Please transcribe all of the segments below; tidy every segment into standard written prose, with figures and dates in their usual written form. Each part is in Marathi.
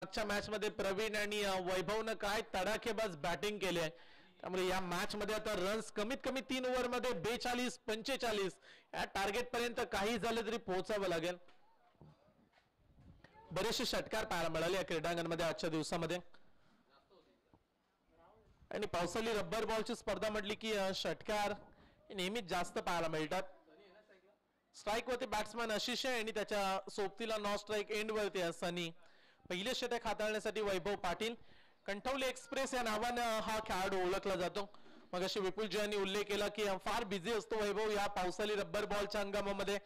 मागच्या मॅच मध्ये प्रवीण आणि वैभवनं काय तडाखेबाज बॅटिंग केली आहे, त्यामुळे या मॅच मध्ये आता रन्स कमीत कमी 3 ओव्हर मध्ये 42-45 या टार्गेट पर्यंत काही झालं तरी पोहोचावं लागेल. बरेचसे षटकार पाहायला मिळाले या क्रीडांगणामध्ये आजच्या दिवसामध्ये. आणि पावसाळी रब्बर बॉलची स्पर्धा म्हटली की षटकार नेहमीच जास्त पाहायला मिळतात. स्ट्राईक वरती बॅट्समॅन आशिष आहे आणि त्याच्या सोबतीला नॉन स्ट्राईक एंड वरती सनी. पहिले षटक हाताळण्यासाठी वैभव पाटील. कंठवली एक्सप्रेस या नावानं हा खेळाडू ओळखला जातो. मग अशी विपुलजी यांनी उल्लेख केला की फार बिझी असतो वैभव या पावसाळी रब्बर बॉलच्या हंगामामध्ये.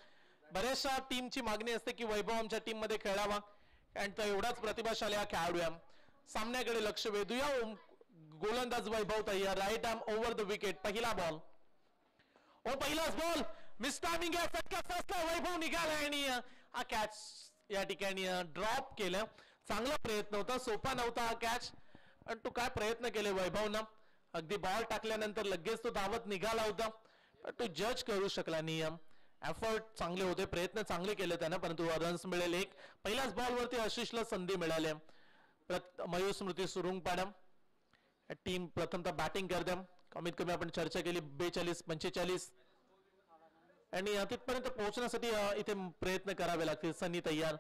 बऱ्याचशा टीमची मागणी असते की वैभव आमच्या टीम मध्ये खेळावा आणि तो एवढाच प्रतिभाशाली हा खेळाडू आहे. सामन्याकडे लक्ष वेधूया. गोलंदाज वैभव तयार. Right arm over the wicket. पहिला बॉल. पहिलाच बॉल मिस टायमिंग आहे. फटका फसला. वैभव निघाला आणि हा कॅच या ठिकाणी ड्रॉप केलं. चांगला प्रयत्न होता. सोपा नव्हता हा कॅच, पण तो काय प्रयत्न केले वैभवनं. अगदी बॉल टाकल्यानंतर लगेच तो धावत निघाला होता, पण तो जज करू शकला नियम. एफर्ट चांगले होते, प्रयत्न चांगले केले त्यानं, परंतु रन्स मिळेल एक. पहिल्याच बॉलवरती आशिषला संधी मिळाली. मयूर स्मृती सुरुंगपाडा टीम प्रथमतः बॅटिंग करते. कमीत कमी आपण चर्चा केली 42-45 आणि तिथपर्यंत पोहोचण्यासाठी इथे प्रयत्न करावे लागतील. सनी तयार.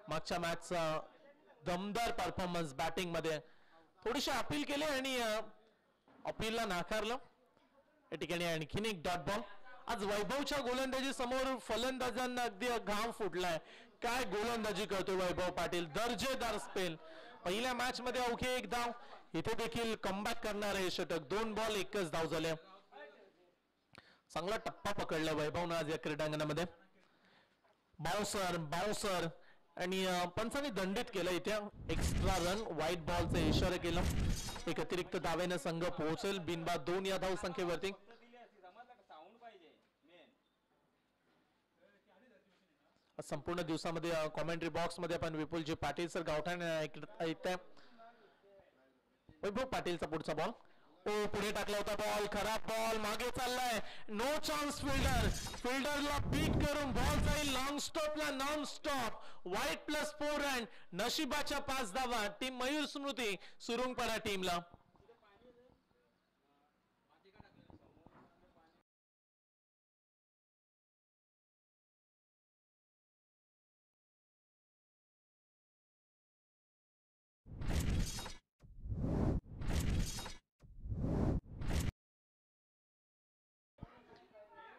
मागच्या मॅचचा दमदार परफॉर्मन्स बॅटिंग मध्ये. थोडीशी अपील केली आणि अपीलला नाकारलं. या ठिकाणी आणखीन एक डॉट बॉल. आज वैभवच्या गोलंदाजी समोर फलंदाजांना अगदी घाम फुटलाय. काय गोलंदाजी करतोय वैभव पाटील. दर्जेदार स्पेल. पहिल्या मॅच मध्ये अवघी एक धाव. इथे देखील कमबॅक करणार आहे षटक. 2 बॉल 1च धाव झाले. चांगला टप्पा पकडला वैभवनं आज या क्रीडांगणामध्ये. बाउन्सर बाउन्सर आणि पंचांनी दंडित केलं. इथे एक्स्ट्रा रन व्हाईट बॉलचा इशारा केला. एक अतिरिक्त दावेनं संघ पोहोचेल बिनबाद 2 या धाव संख्येवरती. संपूर्ण दिवसामध्ये कॉमेंट्री बॉक्स मध्ये आपण विपुलजी पाटील सर गावठाण ऐकताय. वैभव पाटीलचा पुढचा बॉल. पुढे टाकला होता बॉल. खराब बॉल. मागे चाललाय. No chance. फिल्डरला बीट करून बॉल जाईल लॉंग स्टॉपला. Non stop. वाईट +4 रन. नशिबाच्या 5 धावा. टीम मयूर स्मृती सुरुंगपाडा टीमला.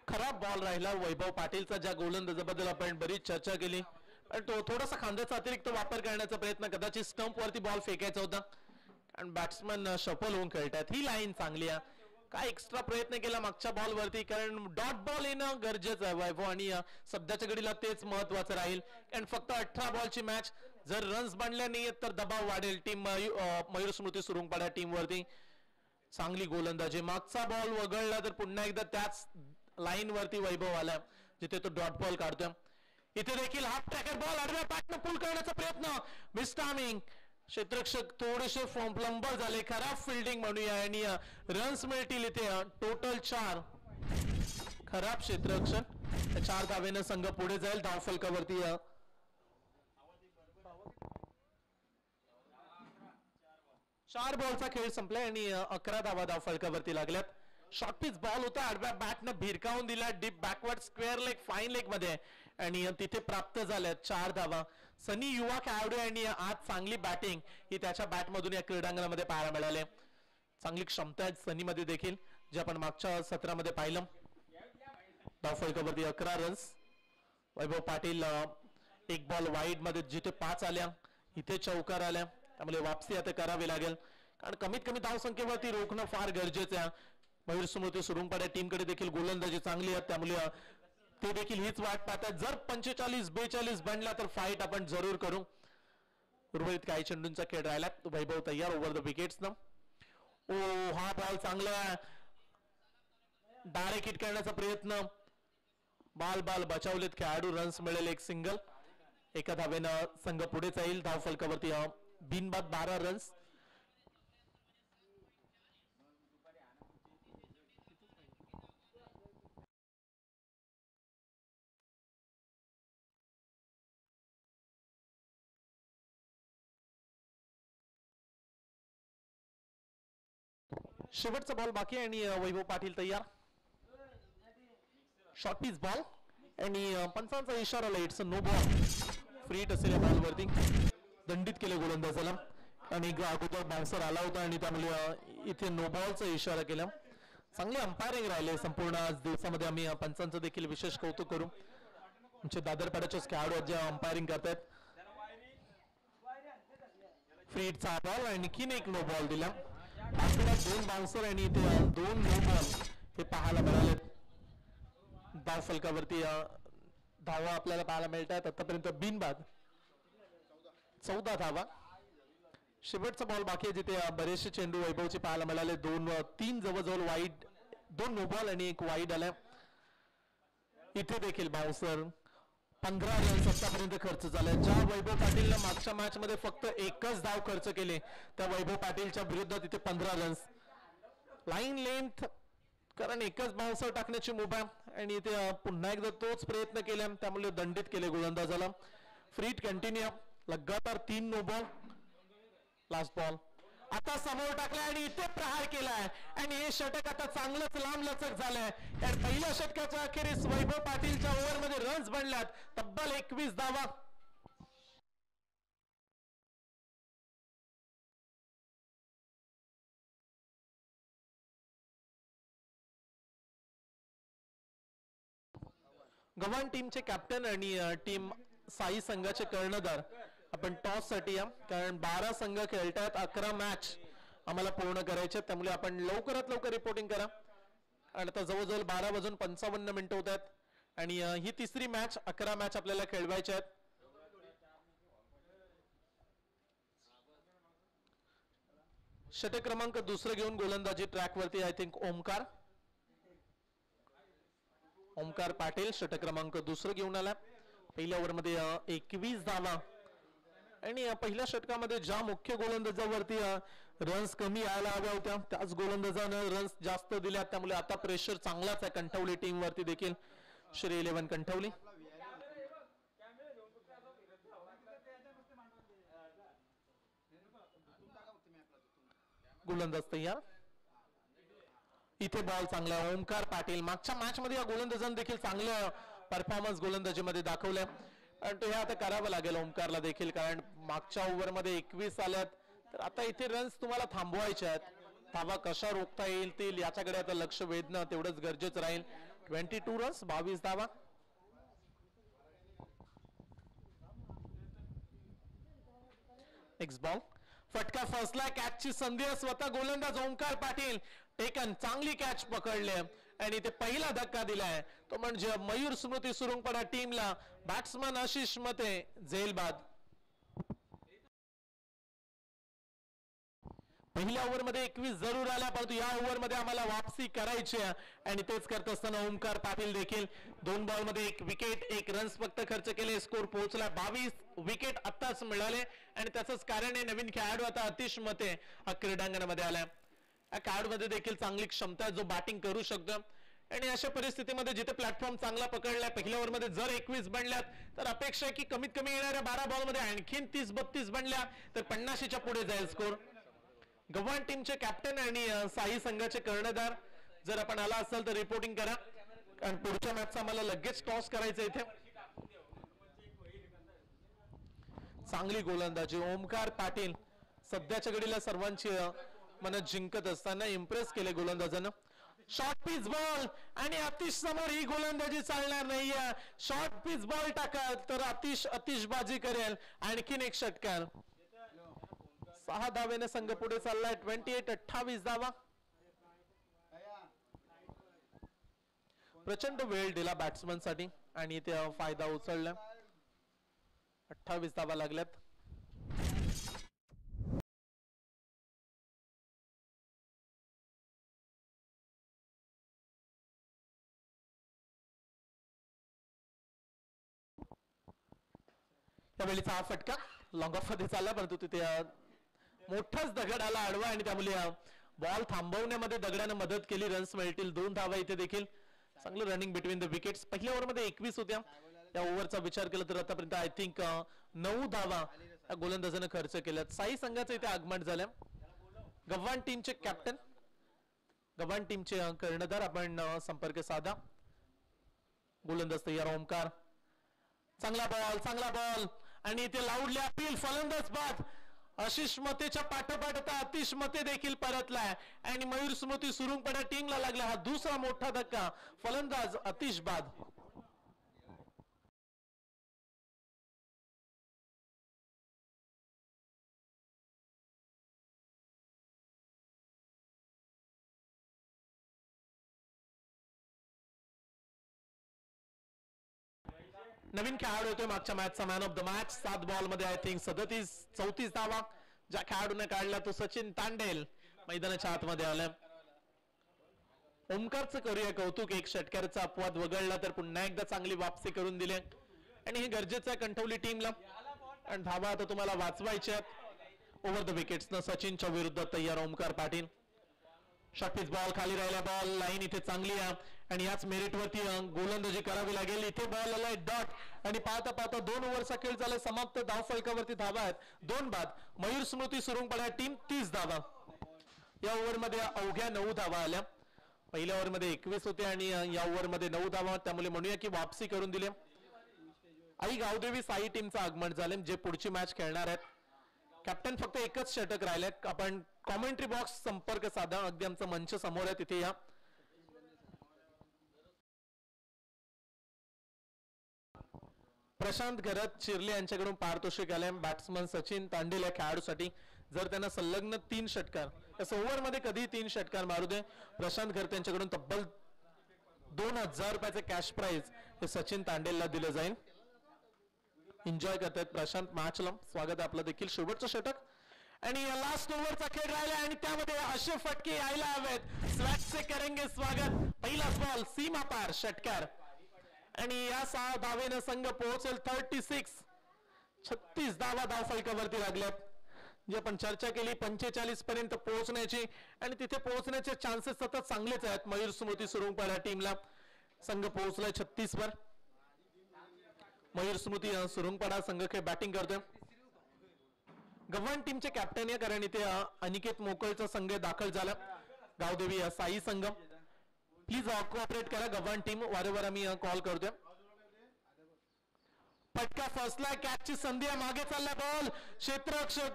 खराब बॉल राहिला वैभव पाटीलचा. ज्या गोलंदाजाबद्दल आपण बरीच चर्चा केली, पण तो थोडासा खांद्याचा अतिरिक्त वापर करण्याचा प्रयत्न, कदाचित स्टंप वरती बॉल फेकायचा होता कारण बॅट्समन शफल होऊन खेळतात. ही लाईन चांगली आहे. काय एक्स्ट्रा प्रयत्न केला मागच्या बॉल वरती, कारण डॉट बॉल येणं गरजेचं आहे वैभव आणि सध्याच्या घडीला तेच महत्वाचं राहील. कारण फक्त 18 बॉलची मॅच. जर रन्स बनल्या नाहीयेत तर दबाव वाढेल टीम मयूर स्मृती सुरुंगपाडा टीम वरती. चांगली गोलंदाजी. मागचा बॉल वगळला तर पुन्हा एकदा त्याच लाईन वरती वैभव आला जिथे तो डॉट बॉल काढतोय. इथे देखील हाफ ट्रॅकर बॉल आडव्या बॅटनं पुल करण्याचा प्रयत्न. Miss timing. क्षेत्ररक्षक थोडेसे प्लंबर झाले. खराब फिल्डिंग म्हणूया आणि रन्स मिळतील इथे टोटल 4. खराब क्षेत्ररक्षण. 4 धावेनं संघ पुढे जाईल धावफलकावरती. 4 बॉलचा खेळ संपलाय आणि 11 धावा धावफलकावरती लागल्यात. शॉर्ट पिच बॉल होता. आडव्या बॅटनं भिरकावून दिला deep backward square leg fine leg मध्ये आणि तिथे प्राप्त झाल्या 4 धावा. सनी युवा खेळाडू आणि आज चांगली बॅटिंग ही त्याच्या बॅटमधून या क्रीडांगणामध्ये पाहायला मिळाले. चांगली क्षमता आहे सनी मध्ये देखील, जे आपण मागच्या सत्रामध्ये पाहिलं. धावफलकावरती 11 रन्स. वैभव पाटील 1 बॉल वाईड मध्ये जिथे 5 आल्या इथे चौकार आल्या, त्यामुळे वापसी आता करावी लागेल कारण कमीत कमी धावसंख्येवरती रोखणं फार गरजेचं आहे. मयूर स्मृती सुरुंगपाडा टीमकडे देखील गोलंदाजी चांगली आहे, त्यामुळे ते देखील हीच वाट पाहतात. जर 45-42 बनला तर फाईट आपण जरूर करू. उर्वरित काही चेंडूंचा खेळ राहिला. वैभव तयार ओव्हर द विकेट्स ना. हा बॉल चांगला. डायरेक्ट हिट करण्याचा प्रयत्न. बाल बचावलेत खेळाडू. रन्स मिळेल एक सिंगल. एका धावेनं संघ पुढे जाईल धावफलकावरती बिनबाद 12 रन्स. शेवटचा बॉल बाकी आहे आणि वैभव पाटील तयार. शॉर्ट पीच बॉल आणि पंचांचा इशारा इट्स नो बॉल. फ्रीट असलेल्या बॉलवरती दंडित केले गोलंदाजाला आणि अगोदर बाउन्सर आला होता आणि त्यामुळे इथे नो बॉलचा इशारा केला. चांगले अंपायरिंग राहिले संपूर्ण आज दिवसामध्ये. आम्ही पंचांचं देखील विशेष कौतुक करू. आमचे दादरपाड्याचे खेळाडू जे अंपायरिंग करतात. फ्रीटचा बॉल आणखीन एक नो बॉल दिला. दोन बाउन्सर आणि इथे दोन नो बॉल हे पाहायला मिळाले. धाव फलकावरती धावा आपल्याला पाहायला मिळतात आतापर्यंत बिनबाद 14 धावा. शेवटचा बॉल बाकी आहे जिथे बरेचसे चेंडू वैभवचे पाहायला मिळाले. 2-3 जवळजवळ वाईड, 2 नो बॉल आणि एक वाईड आला. इथे देखील बाउन्सर. 15 रन्स आतापर्यंत खर्च झाला. ज्या वैभव पाटीलने मागच्या मॅच मध्ये फक्त एकच धाव खर्च केले त्या वैभव पाटीलच्या विरुद्ध तिथे 15 रन्स. लाईन लेंथ कारण एकच बाउन्सर टाकण्याची मुभा आणि इथे पुन्हा एकदा तोच प्रयत्न केला त्यामुळे दंडित केले गोलंदाजाला. फ्रीट कंटिन्यू. लगातार 3 नो बॉल. लास्ट बॉल आता समोर टाकलाय आणि इथे प्रहार केलाय आणि हे षटक आता चांगलंच लांब लचक झालंय. या पहिल्या षटकाच्या अखेरीस वैभव पाटीलच्या ओव्हरमध्ये रन्स बनल्यात तब्बल 21 धावा. गव्हाण टीमचे कॅप्टन आणि टीम साई संघाचे कर्णधार आपण टॉस साठी या कारण 12 संघ खेळतात. 11 मॅच आम्हाला पूर्ण करायचे त्यामुळे आपण लवकरात लवकर रिपोर्टिंग करा. आणि आता जवळजवळ 12:55 होत आहेत आणि ही तिसरी मॅच. 11 मॅच आपल्याला खेळवायच्या आहेत. षटक क्रमांक दुसरं घेऊन गोलंदाजी ट्रॅक वरती आय थिंक ओमकार पाटील षटक क्रमांक दुसरं घेऊन आला. पहिल्या ओव्हरमध्ये 21 धावा आणि पहिल्या षटकामध्ये ज्या मुख्य गोलंदाजावरती रन्स कमी यायला हव्या होत्या त्याच गोलंदाजानं रन्स जास्त दिल्या त्यामुळे आता प्रेशर चांगलाच आहे कणठवली टीम वरती देखील. श्री 11 कणठवली. गोलंदाज तयार. इथे बॉल चांगला. ओमकार पाटील मागच्या मॅच मध्ये या गोलंदाजांनी देखील चांगलं परफॉर्मन्स गोलंदाजीमध्ये दाखवलंय आणि ते आता करावं लागेल ओमकारला देखील कारण मागच्या ओव्हर मध्ये 21 आल्यात तर आता इथे रन्स तुम्हाला थांबवायचे आहेत. धावा कशा रोखता येईल याच्याकडे आता लक्ष वेधणं तेवढंच गरजेचं राहील. 22 रन्स 22 धावा. नेक्स्ट बॉल फटका फसला. कॅचची संधी स्वतः गोलंदाज ओमकार पाटील टेकन चांगली कॅच पकडले आणि ते पहिला धक्का दिलाय तो म्हणजे मयूर स्मृती सुरुंगपडा टीमला बॅट्समन आशिष मते झेलबाद. पहिल्या ओव्हर मध्ये 21 जरूर आल्या परंतु या ओव्हर मध्ये आम्हाला वापसी करायची आहे आणि तेच करत असताना ओमकार पाटील देखील 2 बॉल मध्ये 1 विकेट 1 रन्स फक्त खर्च केले. स्कोर पोहोचला 22. विकेट आताच मिळाले आणि त्याचंच कारण आहे नवीन खेळाडू आता आतिश मते हा क्रीडांगणामध्ये आलाय. या खेळाडूमध्ये देखील चांगली क्षमता जो बॅटिंग करू शकतो आणि अशा परिस्थितीमध्ये जिथे प्लॅटफॉर्म चांगला पकडलाय पहिल्या ओव्हर मध्ये जर 21 बनल्यात तर अपेक्षा आहे की कमीत कमी येणाऱ्या 12 बॉल मध्ये आणखीन 30-32 बनल्या तर 50च्या पुढे जाईल स्कोर. गव्हाण टीमचे कॅप्टन आणि साई संघाचे कर्णधार जर आपण आला असाल तर रिपोर्टिंग करा कारण पुढच्या मॅचचा आम्हाला लगेच टॉस करायचं. इथे चांगली गोलंदाजी ओमकार पाटील सध्याच्या घडीला सर्वांची मन जिंकत असताना इम्प्रेस केले गोलंदाजानं. शॉर्ट पिच बॉल आणि आतिश समोर ही गोलंदाजी चालणार नाहीये. शॉर्ट पिच बॉल टाका तर आतिश बाजी करेल. आणखीन एक षटकार. 6 धावेने संघ पुढे चाललाय. 28 धावा. प्रचंड वेळ दिला बॅट्समन साठी आणि ते फायदा उचलला. 28 धावा लागल्यात. त्यावेळीचा हा फटका लॉंग ऑफ मध्ये चालला परंतु तिथे मोठाच दगड आला आडवा आणि त्यामुळे बॉल थांबवण्यामध्ये दगडाने मदत केली. रन्स मिळतील 2 धावा. इथे देखील चांगलं रनिंग बिटवीन द विकेट्स. पहिल्या ओव्हर मध्ये 21 होत्या. या ओव्हरचा विचार केला तर आतापर्यंत आय थिंक 9 धावा गोलंदाजाने खर्च केल्यात. साई संघाचं इथे आगमन झालं. गव्हाण टीमचे कॅप्टन गव्हाण टीमचे कर्णधार आपण संपर्क साधा. गोलंदाज तयार ओमकार. चांगला बॉल आणि इथे लाऊडली अपील. फलंदाज बाद. आशिष मतेच्या पाठोपाठ आता आतिश मते देखील परतलाय आणि मयूर स्मृती सुरुंगपडा टीमला लागला हा दुसरा मोठा धक्का. फलंदाज आतिश बाद. नवीन खेळाडू होते मागच्या मॅचचा man of the match. 7 ball मध्ये आय थिंक 34 धावा ज्या खेळाडूने काढला तो सचिन तांडेल मैदानाच्या आतमध्ये आला. ओमकारचं करूया कौतुक. एक षटकाराचा अपवाद वगळला तर पुन्हा एकदा चांगली वापसी करून दिली आणि हे गरजेचं आहे कंठवली टीमला. आणि धावा आता तुम्हाला वाचवायच्या. ओव्हर द विकेट्स न सचिनच्या विरुद्ध तयार ओमकार पाटील. शॉर्टपिच बॉल खाली राहिला. बॉल लाईन इथे चांगली आहे आणि याच मेरिट वरती गोलंदाजी करावी लागेल. इथे बॉल आलाय डॉट आणि पाहता पाहता 2 ओव्हरचा खेळ झाला समाप्त. धाव फलकावरती धावा आहेत 2 बाद. मयूर स्मृती सुरुंगपडा टीम 30 धावा. या ओव्हर मध्ये अवघ्या 9 धावा आल्या. पहिल्या ओव्हर मध्ये 21 होते आणि या ओव्हर मध्ये 9 धावा. त्यामुळे म्हणूया की वापसी करून दिली. आई गावदेवी साई टीमचं आगमन झाले जे पुढची मॅच खेळणार आहेत. कॅप्टन फक्त एकच षटक राहिले. आपण कॉमेंट्री बॉक्स संपर्क साधा. अगदी आमचा मंच समोर आहे तिथे या. प्रशांत घरात चिरले यांच्याकडून पारितोषिक आले. बॅट्समन सचिन तांडेल या खेळाडूसाठी जर त्यांना संलग्न 3 षटकार या ओव्हर मध्ये कधी 3 षटकार मारू दे. प्रशांत घरत यांच्याकडून तब्बल 2000 रुपयाचे कॅश प्राइज हे सचिन तांडेलला दिले जाईल. एन्जॉय करतायत प्रशांत मॅचला. स्वागत आहे आपलं देखील. शेवटचं षटक आणि लास्ट ओव्हरचा खेळ राहिला आणि त्यामध्ये असे फटके यायला हवेत. स्वॅटचे करेंगे स्वागत. पहिलाच बॉल सीमा पार षटकार आणि या 6 धावेनं संघ पोहोचेल 36 धावा धाव फलकावरती लागल्यात. जी आपण चर्चा केली 45 पर्यंत पोहोचण्याची आणि तिथे पोहोचण्याचे चान्सेस सतत चांगलेच आहेत. मयूर स्मृती सुरुंगपडा टीमला संघ पोहोचलाय 36 वर. मयूर स्मृती सुरुंगपडा संघ खेळ बॅटिंग करतोय. गव्हाण टीमचे कॅप्टन या कारण इथे अनिकेत मोकळचा संघ दाखल झाला. गावदेवी साई संघ प्लीज कोऑपरेट करा. गव्हाण टीम वारंवार आम्ही कॉल करतोय. फटका फसला. कॅचची संधी मागे चालला बॉल. क्षेत्ररक्षक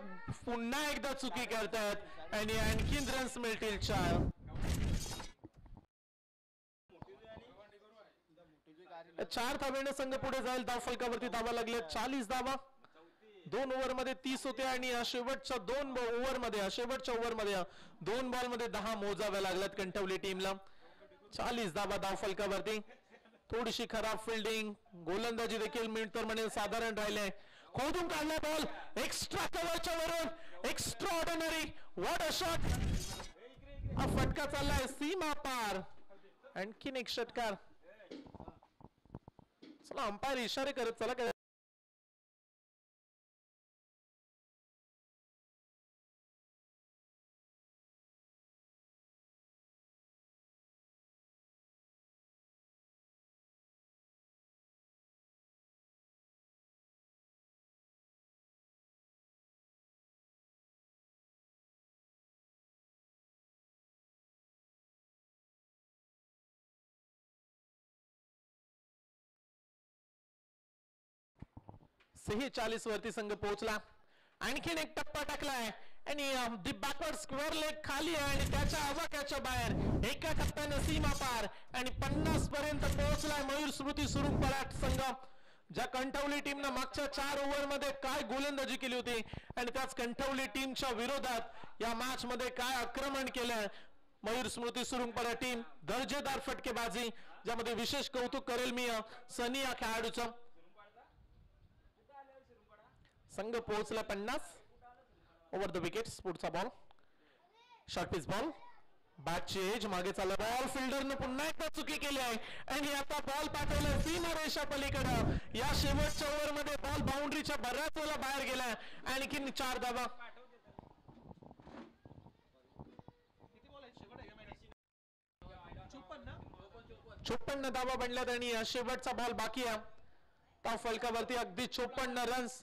पुन्हा एकदा चुकी करतात आणि आणखीन रन्स मिळतील 4. 4 धावेने संघ पुढे जाईल. धाव फलकावरती धावा लागले 40 धावा. 2 ओव्हर मध्ये 30 होते आणि शेवटच्या 2 ओव्हर मध्ये 2 बॉल मध्ये 10 मोजाव्या लागल्यात कंठवली टीमला. 40 धावा धाव फलकावरती. थोडीशी खराब फिल्डिंग गोलंदाजी देखील मिळतर म्हणेल साधारण राहिले. खोदून काढला बॉल एक्स्ट्रा कव्हरच्या वरून. Extra ordinary what a shot. हा फटका चाललाय सीमा पार. आणखीन एक षटकार. चला अंपायर इशारे करत चला. सही 40 वरती संघ पोहोचला. आणखीन एक टप्पा टाकलाय आणि दी बॅकवर्ड स्क्वेअर लेग खाली आहे आणि त्याच्या आवाक्याच्या बाहेर एका टप्प्याने सीमा पार आणि 50 पर्यंत पोहोचलाय मयूर स्मृती सुरुंगपडा संघ. ज्या कंठवली टीमने मागच्या 4 ओव्हर मध्ये काय गोलंदाजी केली होती आणि त्याच कंठवली टीमच्या विरोधात या मॅच मध्ये काय आक्रमण केलं मयूर स्मृती सुरुंगपडा टीम. दर्जेदार फटकेबाजी ज्यामध्ये विशेष कौतुक करेल मी सनी या खेळाडूचं. संघ पोहोचला 50. Over the wickets. पुढचा बॉल शॉर्ट पिच बॉल. बॅटची एज मागे चालला बॉल. फिल्डरने पुन्हा एकदा चुकी केली आहे आणि आता बॉल पाठवला सीमा रेषा पलीकडे. या शेवटच्या ओव्हर मध्ये बॉल बाउंड्रीच्या बऱ्याच वेळा बाहेर गेला. आणखीन 4 धावा. चोपन्न धावा बनल्यात आणि शेवटचा बॉल बाकी आहे. त्या फलकावरती अगदी 54 रन्स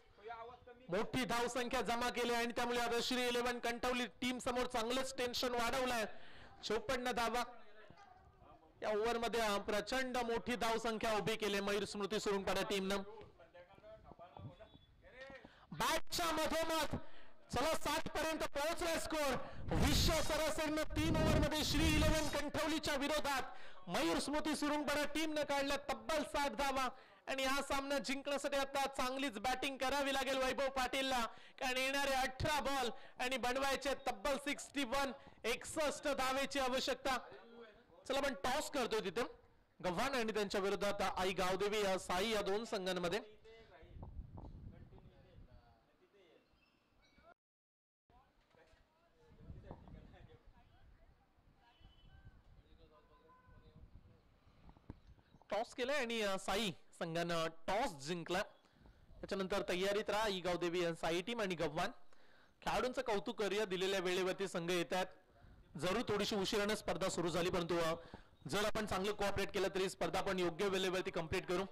मोठी धाव संख्या जमा केली आणि त्यामुळे आता श्री 11 कंठवली टीम समोर चांगलंच टेन्शन वाढवलंय. 54 धावा या ओव्हर मध्ये प्रचंड मोठी धाव संख्या उभी केली मयूर स्मृती सुरुंगपाडा टीमनं. बॅटच्या मधोमध चला 60 पर्यंत पोहोचलाय स्कोर. 20 सरासरीनं 3 ओव्हर मध्ये श्री 11 कंठवलीच्या विरोधात मयूर स्मृती सुरुंगपाडा टीमनं काढल्या तब्बल 60 धावा आणि हा सामना जिंकण्यासाठी आता चांगलीच बॅटिंग करावी लागेल वैभव पाटीलला, कारण येणारे 18 बॉल आणि बनवायचे तब्बल 61 धावेची आवश्यकता. चला आपण टॉस करतोय तिथे गव्हाण आणि त्यांच्या विरोधात आई गावदेवी या साई या दोन संघांमध्ये. टॉस केलाय आणि साई संघानं टॉस जिंकला. त्याच्यानंतर तयारीत राहा आई गावदेवी साई टीम आणि गव्हाण. खेळाडूंचं कौतुक करूया, दिलेल्या वेळेवरती संघ येतात. जरूर थोडीशी उशिराने स्पर्धा सुरू झाली, परंतु जर आपण चांगलं कोऑपरेट केलं तरी स्पर्धा आपण योग्य वेळेवरती कंप्लीट करू.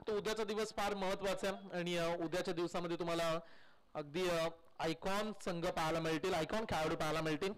तो उद्याचा दिवस फार महत्वाचा आहे आणि उद्याच्या दिवसामध्ये तुम्हाला अगदी आयकॉन संघ पाहायला मिळतील, आयकॉन खेळाडू पाहायला मिळतील.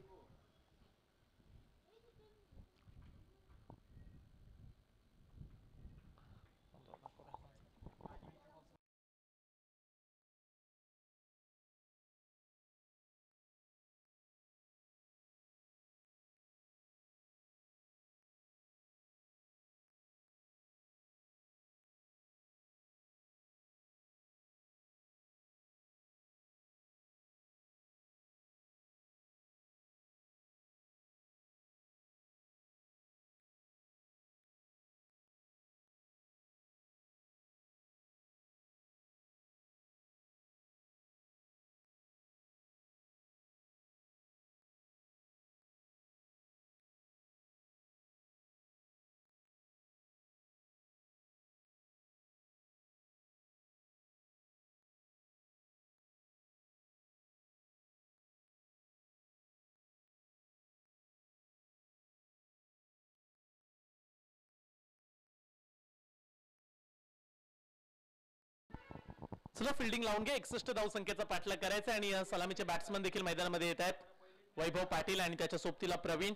चला फिल्डिंग लावून घ्या. 61 धाव संख्येचा पाठलाग करायचा आणि सलामीचे बॅट्समन देखील मैदानामध्ये येत आहेत. वैभव पाटील आणि त्याच्या सोबतीला प्रवीण.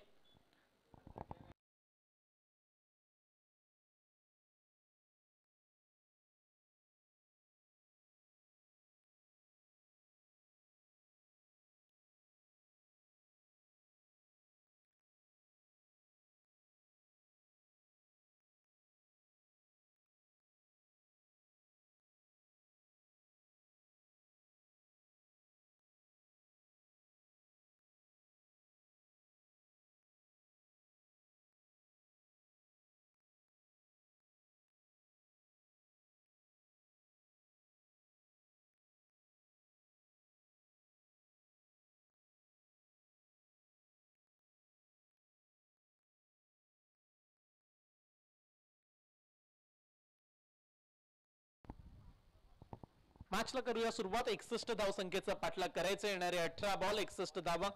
मॅचला करूया सुरुवात. 61 धाव संख्येचा पाठलाग करायचा. येणारे 18 बॉल 61 धावा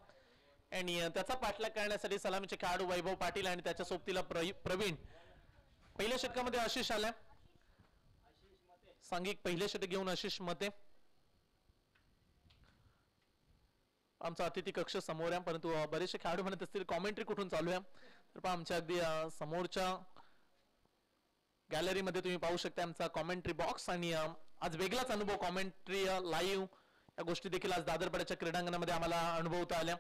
आणि त्याचा पाठलाग करण्यासाठी सलामीचे खेळाडू वैभव पाटील आणि त्याच्या सोबतीला प्रवीण. पहिल्या षटकामध्ये आशिष आला, सांघिक पहिले षटक घेऊन आशिष मते. आमचा अतिथी कक्ष समोर आहे, परंतु बरेचसे खेळाडू म्हणत असतील कॉमेंट्री कुठून चालू आहे, तर पहा आमच्या अगदी समोरच्या गॅलरी मध्ये तुम्ही पाहू शकता आमचा कॉमेंट्री बॉक्स. आणि आज वेगळाच अनुभव, कॉमेंट्री लाईव्ह या गोष्टी देखील आज दादरपाड्याच्या क्रीडांगणामध्ये आम्हाला अनुभवता आल्या.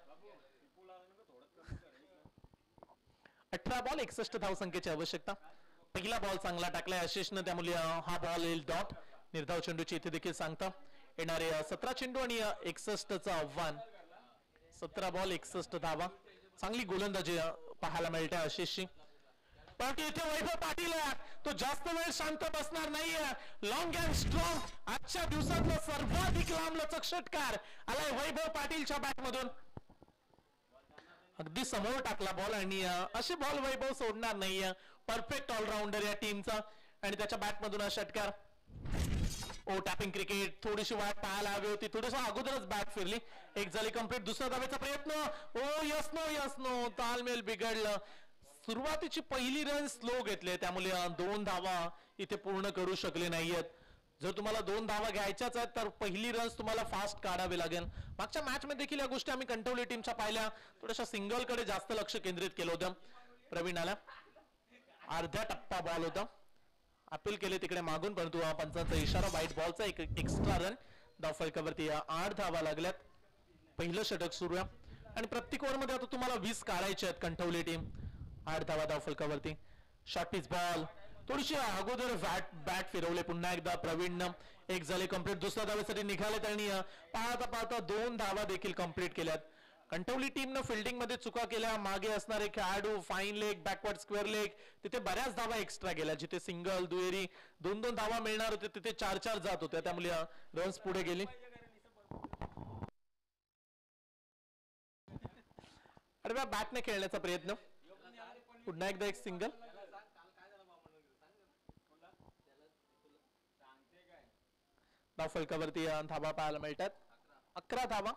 18 बॉल 61 धाव संख्येची आवश्यकता. पहिला बॉल चांगला टाकलाय आशिषनं, त्यामुळे हा बॉल येईल डॉट. निर्धाव चेंडूची इथे देखील सांगता. येणारे 17 चेंडू आणि 61चं आव्हान. 17 बॉल 61 धावा. चांगली गोलंदाजी पाहायला मिळते आशिषची. पण इथे वैभव पाटील तो जास्त वेळ शांत बसणार नाहीये. लॉंग अँड स्ट्रॉंग आजच्या दिवसातला सर्वाधिक लांबलचक षटकार आलाय वैभव पाटीलच्या बॅट मधून. अगदी समोर टाकला बॉल आणि असे बॉल वैभव सोडणार नाहीये. परफेक्ट ऑलराऊंडर या टीमचा आणि त्याच्या बॅट मधून हा षटकार. ओ टॅपिंग क्रिकेट, थोडीशी वाट पाहायला हवी होती, थोडस अगोदरच बॅट फिरली. एक झाली कंप्लीट. दुसरा धावेचा प्रयत्न. ओ यस नो तालमेल बिघडलं. सुरुवातीची पहिली रन स्लो घेतले, त्यामुळे 2 धावा इथे पूर्ण करू शकले नाहीयेत. जर तुम्हाला 2 धावा घ्यायच्याच आहेत तर पहिली रन्स तुम्हाला फास्ट काढावे लागेल. मागच्या मॅच मध्ये देखील या गोष्टी आम्ही कंटोली टीमच्या पाहिल्या. थोड्याशा सिंगल कडे जास्त लक्ष केंद्रित केलं होतं. प्रवीण आला, अर्ध्या टप्पा बॉल होता, अपील केले तिकडे मागून, परंतु पंचांचा इशारा, व्हाईट बॉलचा एक एक्स्ट्रा रन. धावफलकावरती 8 धावा लागल्यात. पहिलं षटक सुरू आहे आणि प्रत्येक ओव्हर मध्ये आता तुम्हाला 20 काढायचे आहेत. कंटोली टीम 8 धावा धावफलकावरती. शॉर्ट पिच बॉल, थोडीशी अगोदर बॅट फिरवले. पुन्हा एकदा प्रवीणनं एक झाले कंप्लीट. दुसऱ्या धावेसाठी निघालेत आणि पाहता पाहता 2 धावा देखील कंप्लीट केल्यात. कंटोली टीमनं फिल्डिंग मध्ये चुका केल्या. मागे असणारे खेळाडू fine leg, backward square leg, तिथे बऱ्याच धावा एक्स्ट्रा गेल्या. जिथे सिंगल दुहेरी 2-2 धावा मिळणार होते तिथे 4-4 जात होत्या. त्यामुळे रन्स पुढे गेले. अरे बॅटने खेळण्याचा प्रयत्न, पुन्हा एकदा एक सिंगल. धावफलकावरती धावा पाहायला मिळतात. 11 धावा.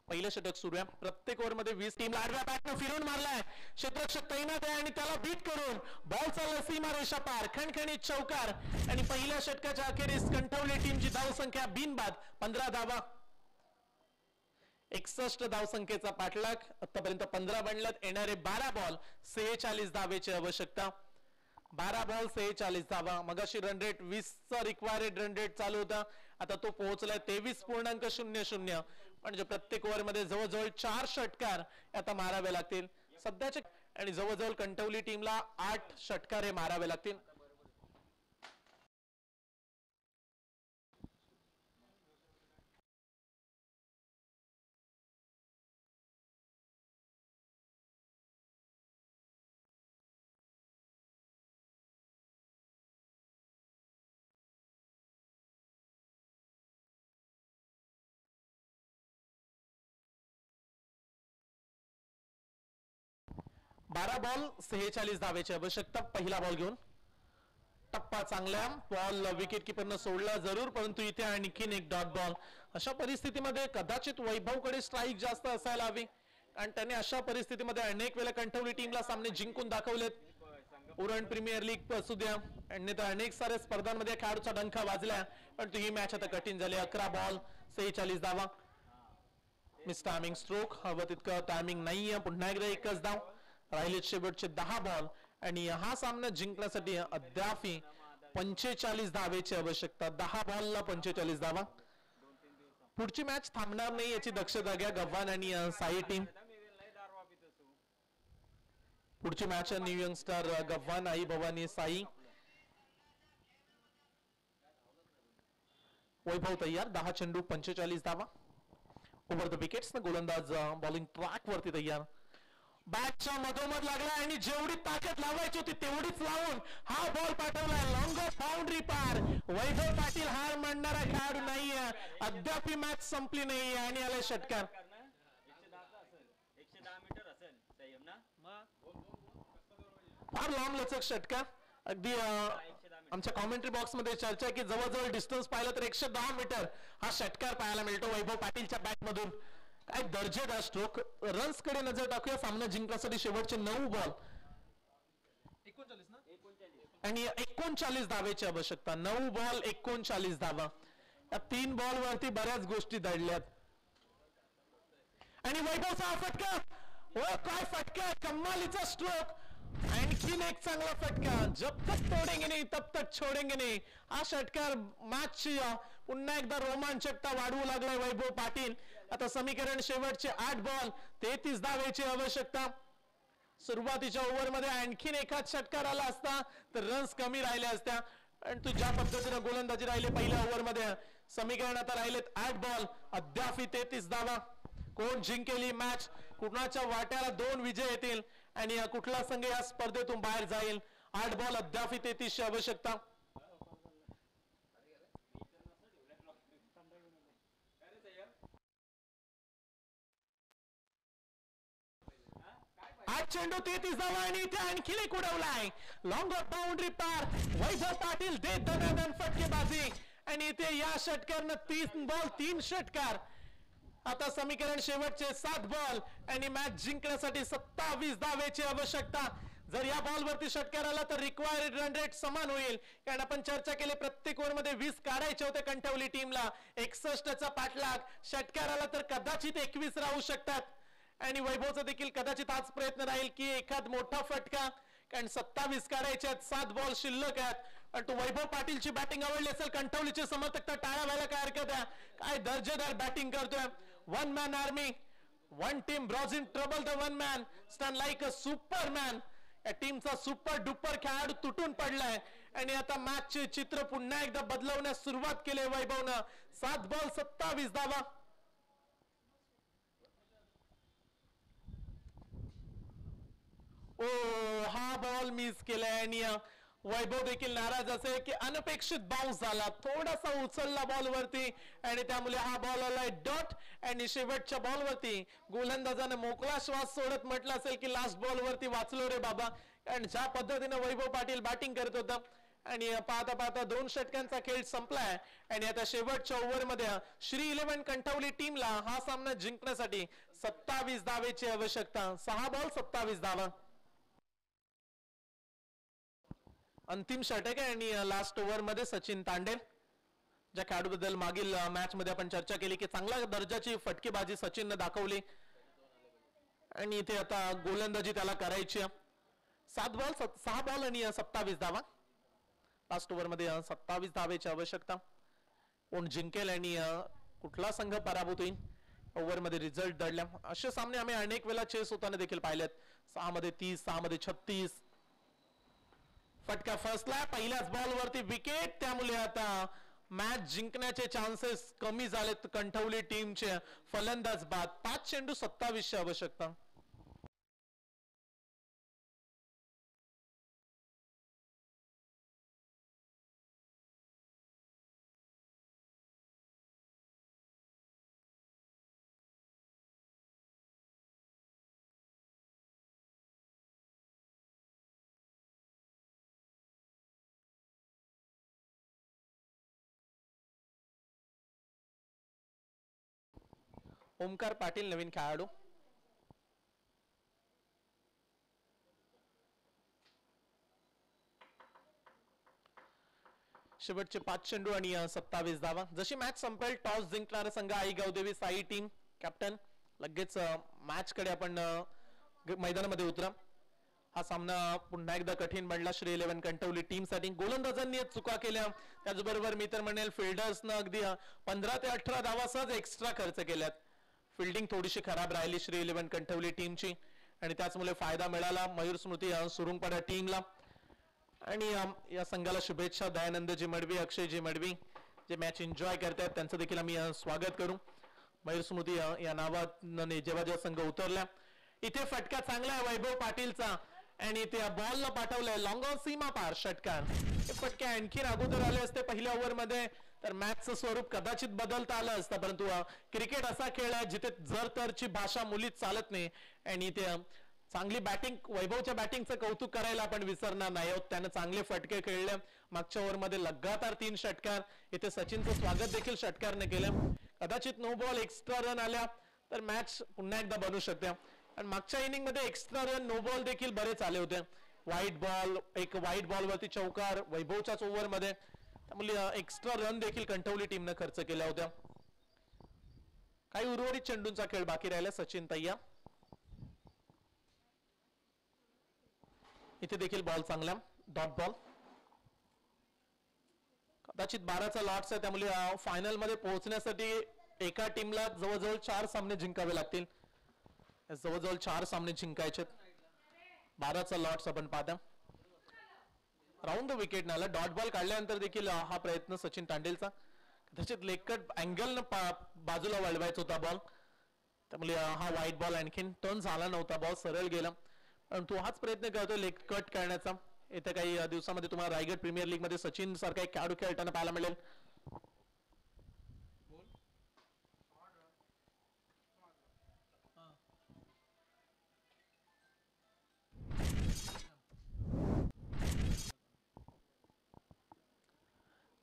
पहिलं षटक सुरू आहे. प्रत्येक ओव्हर मध्ये 20. टीमला आडव्या बॅटनं फिरून मारलाय. क्षेत्ररक्षक तैनात आहे आणि त्याला बीट करून बॉल चालला सीमारेषा पार. खणखणीत चौकार आणि पहिल्या षटकाच्या अखेरीस कंटोली टीमची धावसंख्या बिनबाद 15 धावा. 61 धावसंख्येचा पाठलाग. आतापर्यंत 15 बनल्यात. येणारे 12 बॉल 46 धावेची आवश्यकता. 12 बॉल 46 धावा. मगाशी रन रेट 20 चा रिक्वायर्ड रन रेट चालू होता, आता तो पोहोचलाय 23.00. म्हणजे प्रत्येक ओव्हर मध्ये जवळजवळ 4 षटकार आता मारावे लागतील सध्याचे. आणि जवळजवळ कंटोली टीमला 8 षटकार हे मारावे लागतील. बारा बॉल 46 धावेची आवश्यकता. पहिला बॉल घेऊन टप्पा चांगला बॉल विकेट किपरनं सोडला जरूर, परंतु इथे आणखीन एक डॉट बॉल. अशा परिस्थितीमध्ये कदाचित वैभवकडे स्ट्राईक जास्त असायला हवी, कारण त्याने अशा परिस्थितीमध्ये अनेक वेळा कंटोली टीमला सामने जिंकून दाखवलेत. उरण प्रीमियर लीग असू द्या, आणि तर अनेक साऱ्या स्पर्धांमध्ये खेळाडूचा डंका वाजला, परंतु ही मॅच आता कठीण झाली. 11 बॉल 46 धावा. मिस टायमिंग स्ट्रोक, हवं तितकं टायमिंग नाहीये. पुन्हा एकदा एकच धाव राहिले. शेवटचे 10 बॉल आणि हा सामना जिंकण्यासाठी अद्याप 45 धावेची आवश्यकता. 10 बॉलला 45 धावा. पुढची मॅच थांबणार नाही याची दक्षता घ्या गव्हाण आणि साई टीम. पुढची मॅच न्यू यंगस्टर गव्हाण, आई भवानी साई. वैभव तयार. 10 चेंडू 45 धावा. Over the wickets. गोलंदाज बॉलिंग ट्रॅक वरती तयार. बॅटच्या मधोमध लागला आणि जेवढी ताकद लावायची होती तेवढीच लावून हा बॉल पाठवलाय लॉंग ऑफ बाउंड्री पार. वैभव पाटील हार मानणारा खेळाडू नाहीये. अद्याप मॅच संपली नाहीये आणि आले षटकार. फार लांब लचक षटकार. अगदी आमच्या कॉमेंट्री बॉक्स मध्ये चर्चा आहे की जवळजवळ डिस्टन्स पाहिलं तर 110 मीटर हा षटकार पाहायला मिळतो वैभव पाटीलच्या बॅट मधून. काय दर्जेदार स्ट्रोक. रन्स कडे नजर टाकूया. सामना जिंकण्यासाठी शेवटचे 9 बॉल 39 आणि 39 धावेची आवश्यकता. 9 बॉल 39 धावा. या 3 बॉल वरती बऱ्याच गोष्टी दडल्यात. आणि वैभवचा फटका, ओ काय फटका, कमालीचा स्ट्रोक. आणखीन एक चांगला फटका. जब तक तोडेंगे नहीं तब तक छोडेंगे नहीं. हा षटकार मॅचची पुन्हा एकदा रोमांचकता वाढवू लागलाय वैभव पाटील. आता समीकरण शेवटचे 8 बॉल 33 धावेची आवश्यकता. सुरुवातीच्या ओव्हर मध्ये आणखीन एखाद षटकार आला असता तर रन्स कमी राहिल्या असत्या. आणि तू ज्या पद्धतीने गोलंदाजी राहिले पहिल्या ओव्हर मध्ये, समीकरण आता राहिलेत 8 बॉल अद्याप 33 धावा. कोण जिंकेल ही मॅच, कुणाच्या वाट्याला 2 विजय येतील आणि कुठला संघ या स्पर्धेतून बाहेर जाईल. 8 बॉल अद्याप 33 ची आवश्यकता. आठ चेंडू 33 धावा आणि इथे आणखीन एक उडवलाय लॉंग ऑफ बाउंड्री पार. वैभव पाटील देत दनादन फटकेबाजी आणि इथे या षटकारनं 3 बॉल 3 षटकार. आता समीकरण शेवटचे 7 बॉल आणि मॅच जिंकण्यासाठी 27 धावेची आवश्यकता. जर या बॉल वरती षटकार आला तर रिक्वायर्ड रन रेट समान होईल, कारण आपण चर्चा केली प्रत्येक ओव्हर मध्ये 20 काढायचे होते कणठवली टीमला. 61चा पाठलाग, षटकार आला तर कदाचित 21 राहू शकतात. आणि वैभवचा देखील कदाचित हाच प्रयत्न राहील की एखाद मोठा फटका, कारण 27 काढायचे आहेत, 7 बॉल शिल्लक आहेत. पण तो वैभव पाटीलची बॅटिंग आवडली असेल, कणठवलीचे समर्थक तर टाळ्या व्हायला काय हरकत आहे. काय दर्जेदार बॅटिंग करतोय. One man army, one team brows in trouble, the one man stand like a Superman. या टीमचा सुपर डुपर खेळाडू तुटून पडलाय आणि आता मॅचचे चित्र पुन्हा एकदा बदलवण्यास सुरुवात केली वैभवनं. 7 बॉल 27 धावा. ओ, हा बॉल मिस केलाय आणि वैभव देखील नाराज असेल की अनपेक्षित बाउन्स झाला, थोडासा उचलला बॉल वरती आणि त्यामुळे हा बॉल आलाय डॉट. आणि शेवटच्या बॉल वरती गोलंदाजाने मोकळा श्वास सोडत म्हटलं असेल की लास्ट बॉल वरती वाचलो रे बाबा. कारण ज्या पद्धतीने वैभव पाटील बॅटिंग करत होता आणि पाहता पाहता 2 षटकांचा खेळ संपलाय आणि आता शेवटच्या ओव्हर मध्ये श्री 11 कणठवली टीमला हा सामना जिंकण्यासाठी 27 धावेची आवश्यकता. 6 बॉल 27 धावा. अंतिम षटक आहे आणि लास्ट ओव्हर मध्ये सचिन तांडेल, ज्या खेळाडूबद्दल मागील मॅच मध्ये आपण चर्चा केली की चांगल्या दर्जाची फटकेबाजी सचिनने दाखवली आणि इथे आता गोलंदाजी त्याला करायची. 6 बॉल आणि 27 धावा. लास्ट ओव्हर मध्ये 27 धावेची आवश्यकता. कोण जिंकेल आणि कुठला संघ पराभूत होईल, ओव्हर मध्ये रिझल्ट दडल्या. असे सामने आम्ही अनेक वेळा चेस होताना देखील पाहिलेत. 6 मध्ये 30, 6 मध्ये 36. फटका फसला पहिल्याच बॉल वरती विकेट, त्यामुळे आता मॅच जिंकण्याचे चान्सेस कमी झालेत कणठवली टीमचे. फलंदाज बाद. 5 चेंडू 27 आवश्यकता. ओमकार पाटील नवीन खेळाडू. शेवटचे 5 चेंडू आणि 27 धावा. जशी मॅच संपेल टॉस जिंकणारा संघ आई गावदेवी साई टीम कॅप्टन लगेच मॅच कडे आपण मैदानामध्ये उतरा. हा सामना पुन्हा एकदा कठीण बनला श्री 11 कणठवली टीम साठी. गोलंदाजांनी चुका केल्या, त्याचबरोबर मी तर म्हणेल फिल्डर्सनं अगदी 15 ते 18 धावा सहज एक्स्ट्रा खर्च केल्यात. फिल्डिंग थोडीशी खराब राहिली श्री 11 कणठवली टीमची आणि त्याचमुळे फायदा मिळाला मयूर स्मृती सुरुंगपाडा टीमला. आणि या संघाला शुभेच्छा. दयानंदजी मडवी, अक्षयजी मडवी जे मॅच एन्जॉय करतात त्यांचं देखील आम्ही स्वागत करू. मयूर स्मृती या नावाने जेव्हा जेव्हा संघ उतरला. इथे फटका चांगला आहे वैभव पाटीलचा आणि ते बॉल न पाठवलंय लॉंग ऑन सीमा पार षटकार. हे फटके आणखी अगोदर आले असते पहिल्या ओव्हर मध्ये तर मॅचचं स्वरूप कदाचित बदलता आलं असतं, परंतु क्रिकेट असा खेळ आहे जिथे जर तरची भाषा मुलीच चालत नाही. आणि ते चांगली बॅटिंग, वैभवच्या बॅटिंगचं कौतुक करायला आपण विसरणार नाही आहोत. त्याने चांगले फटके खेळले. मागच्या ओव्हर मध्ये लगातार 3 षटकार. इथे सचिनचं स्वागत देखील षटकारने केलं. कदाचित नो बॉल एक्स्ट्रा रन आल्या तर मॅच पुन्हा एकदा बनू शकते. आणि मागच्या इनिंग मध्ये एक्स्ट्रा रन नो बॉल देखील बरेच आले होते. व्हाईट बॉल, एक व्हाईट बॉल वरती चौकार वैभवच्याच ओव्हर मध्ये, त्यामुळे एक्स्ट्रा रन देखील कणठवली टीमने खर्च केल्या होत्या. काही उर्वरित चेंडूंचा खेळ बाकी राहिला. सचिन तय्या. इथे देखील बॉल चांगला डॉट बॉल. कदाचित 12चा लॉट्स आहे, त्यामुळे फायनल मध्ये पोहोचण्यासाठी एका टीमला जवळजवळ 4 सामने जिंकावे लागतील. जवळजवळ 4 सामने जिंकायचे. 12चा लॉट्स आपण पाहता. राऊंड द विकेट नाला डॉट बॉल काढल्यानंतर देखील हा प्रयत्न सचिन तांडेलचा. कदाचित लेगकट अँगल बाजूला वळवायचा होता बॉल, त्यामुळे हा व्हाईट बॉल आणखीन टर्न झाला नव्हता. बॉल सरळ गेला, परंतु हाच प्रयत्न करतोय लेग कट करण्याचा. येत्या काही दिवसामध्ये तुम्हाला रायगड प्रीमियर लीग मध्ये सचिन सारखा एक खेळाडू खेळताना पाहायला मिळेल.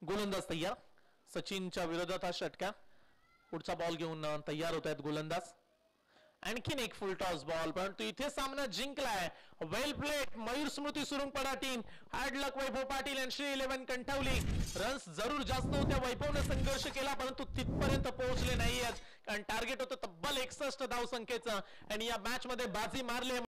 गोलंदाज तयार. सचिनच्या विरोधात हा षटकार. पुढचा बॉल घेऊन तयार होत आहेत गोलंदाज. आणखीन एक फुल टॉस बॉल, परंतु इथे सामना जिंकलाय. वेल प्लेट मयूर स्मृती सुरुंगपडा टीम. हार्ड लक वैभव पाटील आणि श्री 11 कंठावली. रन्स जरूर जास्त होत्या, वैभवने संघर्ष केला परंतु तिथपर्यंत पोहोचले नाहीयेत, कारण टार्गेट होतं तब्बल 61 धाव संख्येचं आणि या मॅच मध्ये बाजी मारली.